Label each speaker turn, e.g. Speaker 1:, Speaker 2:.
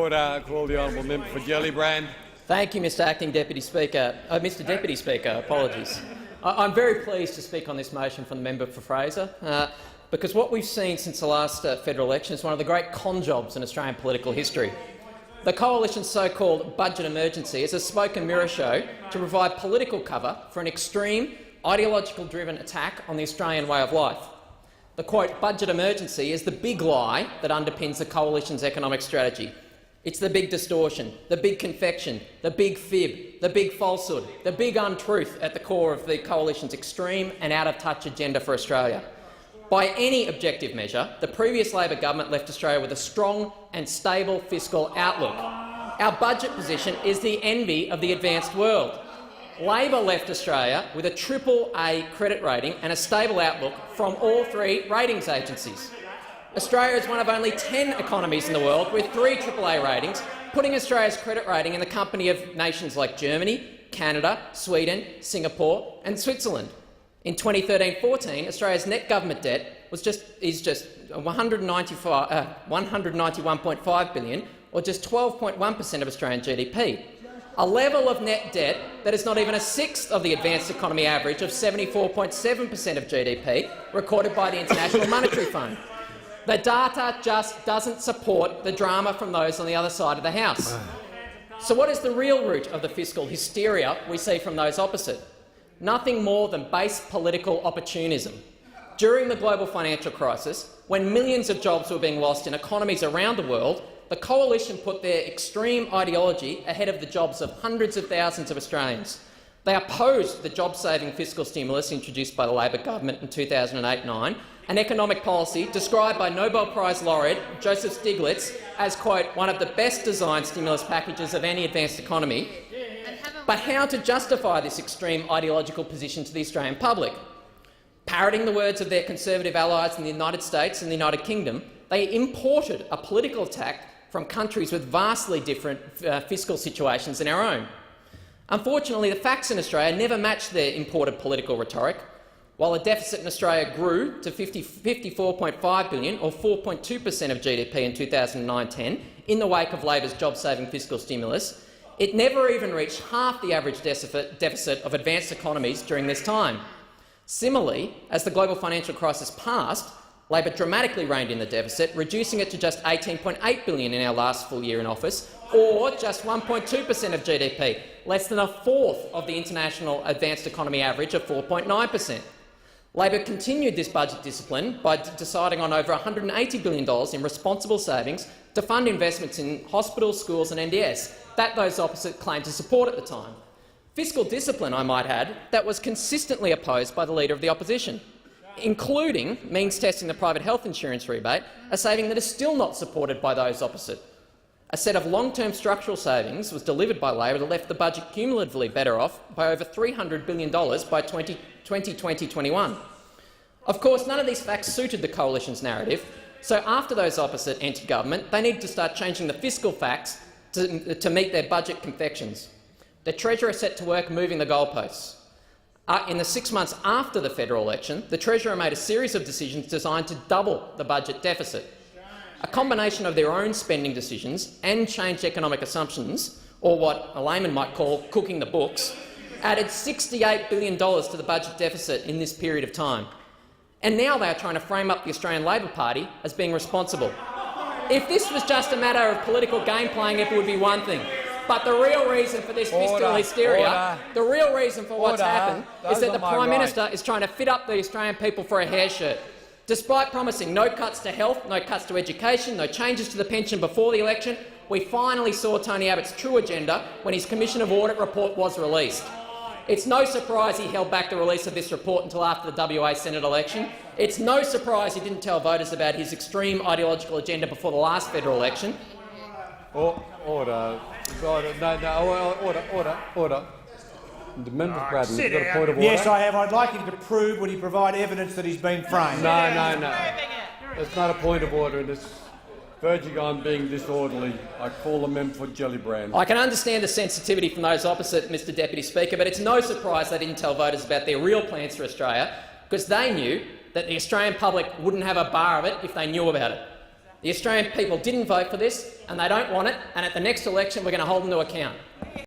Speaker 1: Order. Call the honourable member for Gellibrand.
Speaker 2: Thank you, Mr Acting Deputy Speaker. Mr Deputy Speaker, apologies. I'm very pleased to speak on this motion from the member for Fraser, because what we've seen since the last federal election is one of the great con jobs in Australian political history. The Coalition's so-called budget emergency is a smoke and mirror show to provide political cover for an extreme, ideological-driven attack on the Australian way of life. The quote, budget emergency is the big lie that underpins the Coalition's economic strategy. It's the big distortion, the big confection, the big fib, the big falsehood, the big untruth at the core of the Coalition's extreme and out-of-touch agenda for Australia. By any objective measure, the previous Labor government left Australia with a strong and stable fiscal outlook. Our budget position is the envy of the advanced world. Labor left Australia with a AAA credit rating and a stable outlook from all three ratings agencies. Australia is one of only 10 economies in the world with 3 AAA ratings, putting Australia's credit rating in the company of nations like Germany, Canada, Sweden, Singapore and Switzerland. In 2013-14, Australia's net government debt is just $191.5 billion, or just 12.1% of Australian GDP, a level of net debt that is not even a sixth of the advanced economy average of 74.7% of GDP recorded by the International Monetary Fund. The data just doesn't support the drama from those on the other side of the House. So what is the real root of the fiscal hysteria we see from those opposite? Nothing more than base political opportunism. During the global financial crisis, when millions of jobs were being lost in economies around the world, the Coalition put their extreme ideology ahead of the jobs of hundreds of thousands of Australians. They opposed the job-saving fiscal stimulus introduced by the Labor government in 2008-9, an economic policy described by Nobel Prize laureate Joseph Stiglitz as, quote, one of the best designed stimulus packages of any advanced economy. But how to justify this extreme ideological position to the Australian public? Parroting the words of their Conservative allies in the United States and the United Kingdom, they imported a political attack from countries with vastly different fiscal situations than our own. Unfortunately, the facts in Australia never matched their imported political rhetoric. While the deficit in Australia grew to $54.5 billion, or 4.2% of GDP in 2009-10, in the wake of Labor's job-saving fiscal stimulus, it never even reached half the average deficit of advanced economies during this time. Similarly, as the global financial crisis passed, Labor dramatically reined in the deficit, reducing it to just $18.8 billion in our last full year in office, or just 1.2% of GDP, less than a fourth of the international advanced economy average of 4.9%. Labor continued this budget discipline by deciding on over $180 billion in responsible savings to fund investments in hospitals, schools and NDS that those opposite claimed to support at the time. Fiscal discipline, I might add, that was consistently opposed by the Leader of the Opposition, including means testing the private health insurance rebate, a saving that is still not supported by those opposite. A set of long-term structural savings was delivered by Labor that left the budget cumulatively better off by over $300 billion by 2020-21. Of course, none of these facts suited the Coalition's narrative, so after those opposite entered government, they needed to start changing the fiscal facts to meet their budget confections. The Treasurer set to work moving the goalposts. In the 6 months after the federal election, the Treasurer made a series of decisions designed to double the budget deficit. A combination of their own spending decisions and changed economic assumptions, or what a layman might call cooking the books, added $68 billion to the budget deficit in this period of time. And now they are trying to frame up the Australian Labor Party as being responsible. If this was just a matter of political game playing, it would be one thing. But the real reason for this fiscal hysteria, the real reason for what's happened, is that the Prime Minister is trying to fit up the Australian people for a hair shirt. Despite promising no cuts to health, no cuts to education, no changes to the pension before the election, we finally saw Tony Abbott's true agenda when his Commission of Audit report was released. It's no surprise he held back the release of this report until after the WA Senate election. It's no surprise he didn't tell voters about his extreme ideological agenda before the last federal election.
Speaker 1: Order. Order. The member for Braddon, you've got a point of order.
Speaker 3: Yes, I have. I'd like him to prove when he provide evidence that he's been framed.
Speaker 1: No. It's not a point of order. It's verging on being disorderly. I call the member for Gellibrand.
Speaker 2: I can understand the sensitivity from those opposite, Mr Deputy Speaker, but it's no surprise they didn't tell voters about their real plans for Australia, because they knew that the Australian public wouldn't have a bar of it if they knew about it. The Australian people didn't vote for this, and they don't want it, and at the next election we're going to hold them to account.